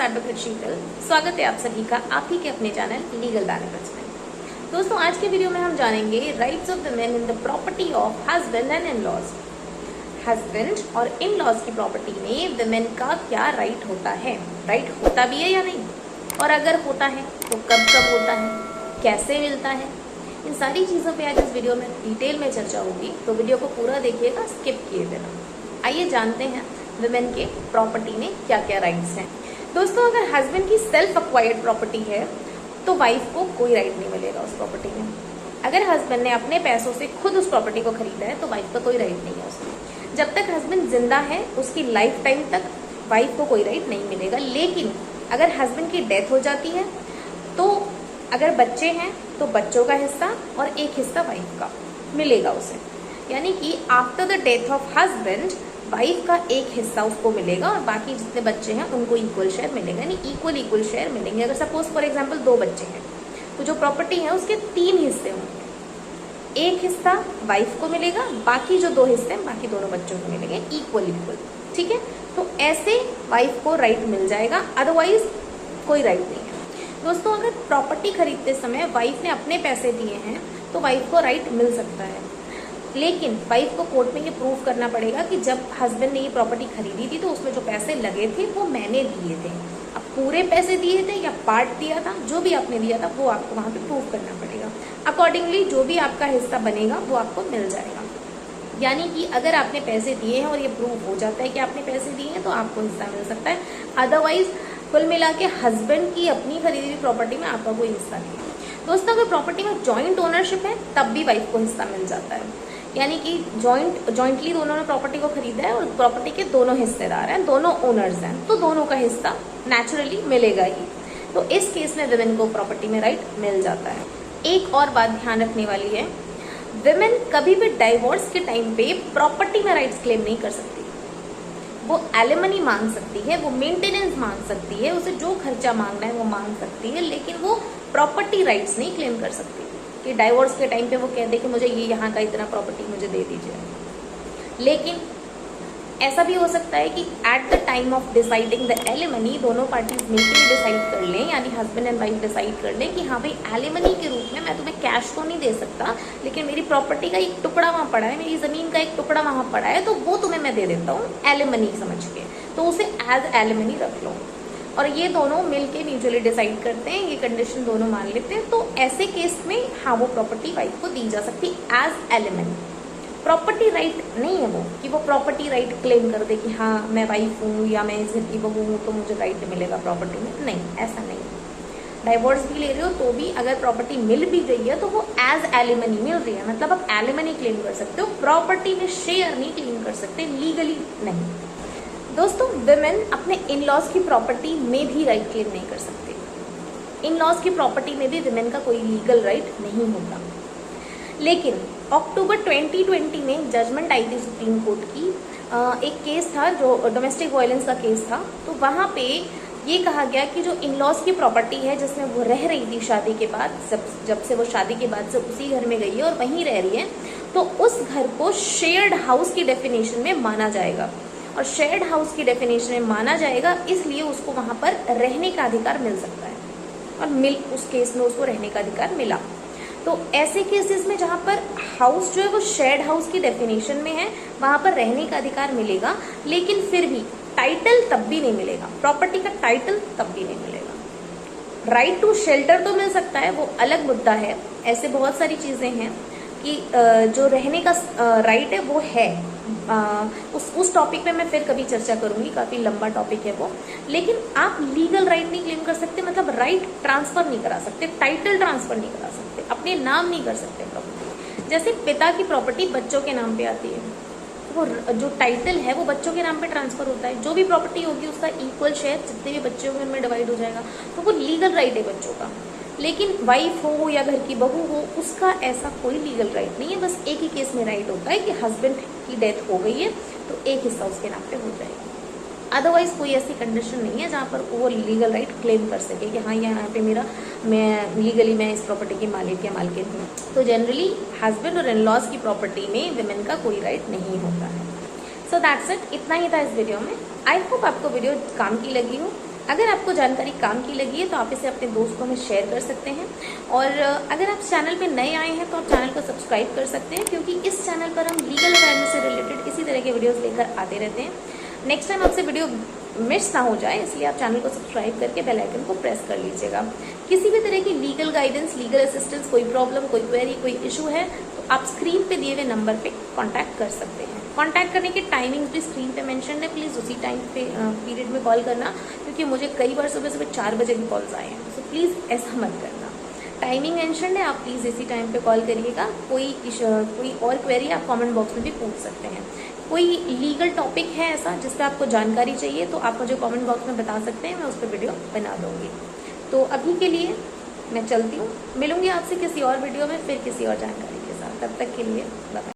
Advocate शीतल। स्वागत है आप सभी का आप ही के अपने चैनल लीगल बेनिफिट्स में। दोस्तों, आज के वीडियो में हम जानेंगे rights of the men in the property of husband and in laws. Husband और इन लॉज की प्रॉपर्टी में विमेन का क्या राइट होता है, राइट होता भी है या नहीं, और अगर होता है तो कब कब होता है, कैसे मिलता है, इन सारी चीज़ों पे आज इस वीडियो में डिटेल में चर्चा होगी। तो वीडियो को पूरा देखिएगा, स्किप किए बिना। आइए जानते हैं विमेन के प्रॉपर्टी में क्या क्या राइट्स हैं। दोस्तों, अगर हस्बैंड की सेल्फ अक्वायर्ड प्रॉपर्टी है तो वाइफ को कोई राइट नहीं मिलेगा उस प्रॉपर्टी में। अगर हस्बैंड ने अपने पैसों से खुद उस प्रॉपर्टी को खरीदा है तो वाइफ का कोई राइट नहीं है उसमें। जब तक हस्बैंड जिंदा है उसकी लाइफ टाइम तक वाइफ को कोई राइट नहीं मिलेगा। लेकिन अगर हस्बैंड की डेथ हो जाती है तो अगर बच्चे हैं तो बच्चों का हिस्सा और एक हिस्सा वाइफ का मिलेगा उसे। यानी कि after the death of husband wife का एक हिस्सा उसको मिलेगा और बाकी जितने बच्चे हैं उनको इक्वल शेयर मिलेगा, यानी इक्वल शेयर मिलेंगे। अगर सपोज फॉर एग्जांपल 2 बच्चे हैं तो जो प्रॉपर्टी है उसके 3 हिस्से होंगे। एक हिस्सा वाइफ को मिलेगा, बाकी जो 2 हिस्से हैं बाकी दोनों बच्चों को मिलेंगे इक्वल। ठीक है, तो ऐसे वाइफ को राइट मिल जाएगा, अदरवाइज कोई राइट नहीं है। दोस्तों, अगर प्रॉपर्टी खरीदते समय वाइफ ने अपने पैसे दिए हैं तो वाइफ को राइट मिल सकता है, लेकिन वाइफ को कोर्ट में ये प्रूव करना पड़ेगा कि जब हस्बैंड ने ये प्रॉपर्टी खरीदी थी तो उसमें जो पैसे लगे थे वो मैंने दिए थे। अब पूरे पैसे दिए थे या पार्ट दिया था, जो भी आपने दिया था वो आपको वहाँ पे प्रूव करना पड़ेगा। अकॉर्डिंगली जो भी आपका हिस्सा बनेगा वो आपको मिल जाएगा। यानी कि अगर आपने पैसे दिए हैं और ये प्रूव हो जाता है कि आपने पैसे दिए हैं तो आपको हिस्सा मिल सकता है, अदरवाइज कुल मिला के हस्बैंड की अपनी खरीदी हुई प्रॉपर्टी में आपका कोई हिस्सा नहीं है। दोस्तों, अगर प्रॉपर्टी में जॉइंट ओनरशिप है तब भी वाइफ को हिस्सा मिल जाता है। यानी कि जॉइंटली दोनों ने प्रॉपर्टी को खरीदा है और प्रॉपर्टी के दोनों हिस्सेदार हैं, दोनों ओनर्स हैं, तो दोनों का हिस्सा नेचुरली मिलेगा ही। तो इस केस में विमेन को प्रॉपर्टी में राइट मिल जाता है। एक और बात ध्यान रखने वाली है, विमेन कभी भी डाइवोर्स के टाइम पे प्रॉपर्टी में राइट्स क्लेम नहीं कर सकती। वो एलिमनी मांग सकती है, वो मेंटेनेंस मांग सकती है, उसे जो खर्चा मांगना है वो मांग सकती है, लेकिन वो प्रॉपर्टी राइट्स नहीं क्लेम कर सकती कि डाइवोर्स के टाइम पे वो कह दे कि मुझे ये यहाँ का इतना प्रॉपर्टी मुझे दे दीजिए। लेकिन ऐसा भी हो सकता है कि at the time of deciding the alimony दोनों पार्टीज मिलकर डिसाइड कर लें, यानी हस्बैंड एंड वाइफ डिसाइड कर लें कि हाँ भाई, एलिमनी के रूप में मैं तुम्हें कैश तो नहीं दे सकता, लेकिन मेरी प्रॉपर्टी का एक टुकड़ा वहाँ पड़ा है, मेरी ज़मीन का एक टुकड़ा वहाँ पड़ा है, तो वो तुम्हें मैं दे देता हूँ एलिमनी समझ के, तो उसे एज एलिमनी रख लो। और ये दोनों मिलके म्यूचुअली डिसाइड करते हैं, ये कंडीशन दोनों मान लेते हैं, तो ऐसे केस में हाँ वो प्रॉपर्टी वाइफ को दी जा सकती है एज एलिमनी। प्रॉपर्टी राइट नहीं है वो कि वो प्रॉपर्टी राइट क्लेम कर दे कि हाँ मैं वाइफ हूँ या मैं इस घर की बहू हूँ तो मुझे राइट मिलेगा प्रॉपर्टी में। नहीं, ऐसा नहीं। डाइवोर्स भी ले रहे हो तो भी अगर प्रॉपर्टी मिल भी गई है तो वो एज एलिमनी मिल रही है, मतलब आप एलिमनी क्लेम कर सकते हो, प्रॉपर्टी में शेयर नहीं क्लेम कर सकते, लीगली नहीं। दोस्तों, विमेन अपने इन लॉज की प्रॉपर्टी में भी राइट क्लेम नहीं कर सकते। इन लॉज की प्रॉपर्टी में भी विमेन का कोई लीगल राइट नहीं होता। लेकिन अक्टूबर 2020 में जजमेंट आई थी सुप्रीम कोर्ट की, एक केस था जो डोमेस्टिक वायलेंस का केस था। तो वहाँ पे ये कहा गया कि जो इन लॉज की प्रॉपर्टी है जिसमें वो रह रही थी शादी के बाद, जब से वो शादी के बाद से उसी घर में गई है और वहीं रह रही है, तो उस घर को शेयर्ड हाउस की डेफिनेशन में माना जाएगा। और शेयर्ड हाउस की डेफिनेशन में माना जाएगा इसलिए उसको वहाँ पर रहने का अधिकार मिल सकता है, और उस केस में उसको रहने का अधिकार मिला। तो ऐसे केसेस में जहाँ पर हाउस जो है वो शेयर्ड हाउस की डेफिनेशन में है वहाँ पर रहने का अधिकार मिलेगा, लेकिन फिर भी टाइटल तब भी नहीं मिलेगा, प्रॉपर्टी का टाइटल तब भी नहीं मिलेगा। राइट टू शेल्टर तो मिल सकता है, वो अलग मुद्दा है। ऐसे बहुत सारी चीज़ें हैं कि जो रहने का राइट है वो है, उस टॉपिक पे मैं फिर कभी चर्चा करूंगी, काफ़ी लंबा टॉपिक है वो। लेकिन आप लीगल राइट नहीं क्लेम कर सकते, मतलब राइट ट्रांसफर नहीं करा सकते, टाइटल ट्रांसफर नहीं करा सकते, अपने नाम नहीं कर सकते प्रॉपर्टी। जैसे पिता की प्रॉपर्टी बच्चों के नाम पे आती है, वो जो टाइटल है वो बच्चों के नाम पे ट्रांसफर होता है, जो भी प्रॉपर्टी होगी उसका इक्वल शेयर जितने भी बच्चे होंगे उनमें डिवाइड हो जाएगा, तो वो लीगल राइट है बच्चों का। लेकिन वाइफ हो या घर की बहू हो उसका ऐसा कोई लीगल राइट नहीं है। बस एक ही केस में राइट होता है कि हस्बैंड की डेथ हो गई है तो एक हिस्सा उसके नाम पे हो जाएगा, अदरवाइज कोई ऐसी कंडीशन नहीं है जहाँ पर वो लीगल राइट क्लेम कर सके कि हाँ यहाँ पे मैं लीगली मैं इस प्रॉपर्टी की मालिक या मालकिन हूँ। तो जनरली हस्बैंड और इन लॉज की प्रॉपर्टी में विमेन का कोई राइट नहीं होता है। सो दैट्स इट, इतना ही था इस वीडियो में। आई होप आपको वीडियो काम की लगी हो। अगर आपको जानकारी काम की लगी है तो आप इसे अपने दोस्तों में शेयर कर सकते हैं, और अगर आप चैनल पे नए आए हैं तो आप चैनल को सब्सक्राइब कर सकते हैं, क्योंकि इस चैनल पर हम लीगल अवेयरनेस से रिलेटेड इसी तरह के वीडियोस लेकर आते रहते हैं। नेक्स्ट टाइम आपसे वीडियो मिस ना हो जाए, इसलिए आप चैनल को सब्सक्राइब करके बेल आइकन को प्रेस कर लीजिएगा। किसी भी तरह की लीगल गाइडेंस, लीगल असिस्टेंस, कोई प्रॉब्लम, कोई क्वेरी, कोई इशू है तो आप स्क्रीन पे दिए हुए नंबर पे कांटेक्ट कर सकते हैं। कांटेक्ट करने की टाइमिंग्स भी स्क्रीन पे मेंशन है, प्लीज़ उसी टाइम पे पीरियड में कॉल करना, क्योंकि मुझे कई बार सुबह सुबह 4 बजे भी कॉल्स आए हैं, तो प्लीज़ ऐसा मत करना। टाइमिंग मेंशन है, आप प्लीज़ इसी टाइम पे कॉल करिएगा। कोई और क्वेरी आप कमेंट बॉक्स में भी पूछ सकते हैं। कोई लीगल टॉपिक है ऐसा जिस पे आपको जानकारी चाहिए तो आप मुझे कमेंट बॉक्स में बता सकते हैं, मैं उस पर वीडियो बना दूंगी। तो अभी के लिए मैं चलती हूँ, मिलूंगी आपसे किसी और वीडियो में फिर किसी और जानकारी के साथ। तब तक के लिए बाय।